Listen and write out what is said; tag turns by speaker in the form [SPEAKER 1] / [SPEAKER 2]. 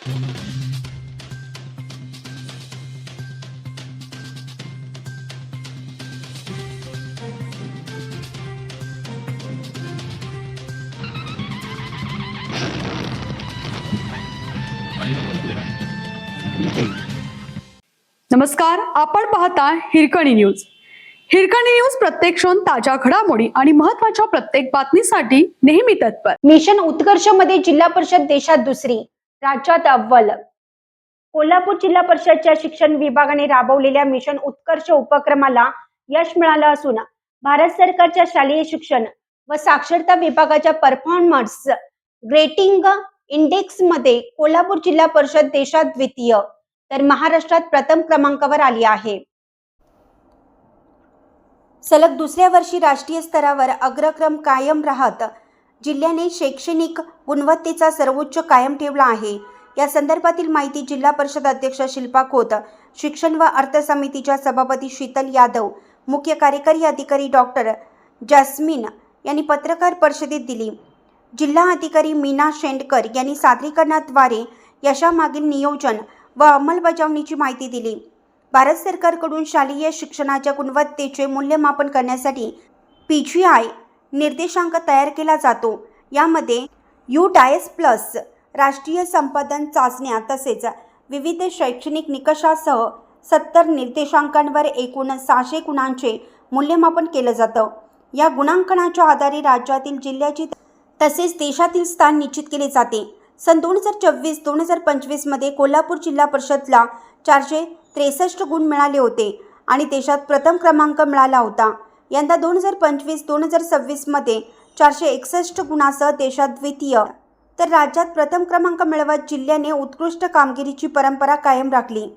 [SPEAKER 1] नमस्कार, आपण पाहता हिरकणी न्यूज. हिरकणी न्यूज प्रत्येक क्षण ताज्या घडामोडी आणि महत्त्वाच्या प्रत्येक बातमीसाठी नेहमी तत्पर.
[SPEAKER 2] मिशन उत्कर्ष मध्ये जिल्हा परिषद देशात दुसरी, राज्यात अव्वल. कोल्हापूर जिल्हा परिषदच्या शिक्षण विभागाने राबवलेल्या मिशन उत्कर्ष उपक्रमाला यश मिळालं असून भारत सरकारच्या शालेय शिक्षण व साक्षरता विभागाच्या परफॉर्मन्स ग्रेटिंग इंडेक्स मध्ये कोल्हापूर जिल्हा परिषद देशात द्वितीय तर महाराष्ट्रात प्रथम क्रमांकावर आली आहे. सलग दुसऱ्या वर्षी राष्ट्रीय स्तरावर अग्रक्रम कायम राहत जिल्ह्याने शैक्षणिक गुणवत्तेचा सर्वोच्च कायम ठेवला आहे. या संदर्भातील माहिती जिल्हा परिषद अध्यक्ष शिल्पा खोत, शिक्षण व अर्थ समितीच्या सभापती शीतल यादव, मुख्य कार्यकारी अधिकारी डॉक्टर जॅस्मिन यांनी पत्रकार परिषदेत दिली. जिल्हा अधिकारी मीना शेंडकर यांनी सादरीकरणाद्वारे यशामागील नियोजन व अंमलबजावणीची माहिती दिली. भारत सरकारकडून शालेय शिक्षणाच्या गुणवत्तेचे मूल्यमापन करण्यासाठी PGI निर्देशांक तयार केला जातो. यामध्ये UDAS+, राष्ट्रीय संपादन चाचण्या तसेच विविध शैक्षणिक निकषासह 70 निर्देशांकांवर एकूण 600 गुणांचे मूल्यमापन केलं जातं. या गुणांकनाच्या आधारे राज्यातील, जिल्ह्याची तसेच देशातील स्थान निश्चित केले जाते. सन 2024-2025 मध्ये कोल्हापूर जिल्हा परिषदला 463 गुण मिळाले होते आणि देशात प्रथम क्रमांक मिळाला होता. यंदा 2025-2026 मध्ये 461 गुणासह देशात द्वितीय तर राज्यात प्रथम क्रमांक मिळवत जिल्ह्याने उत्कृष्ट कामगिरीची परंपरा कायम राखली.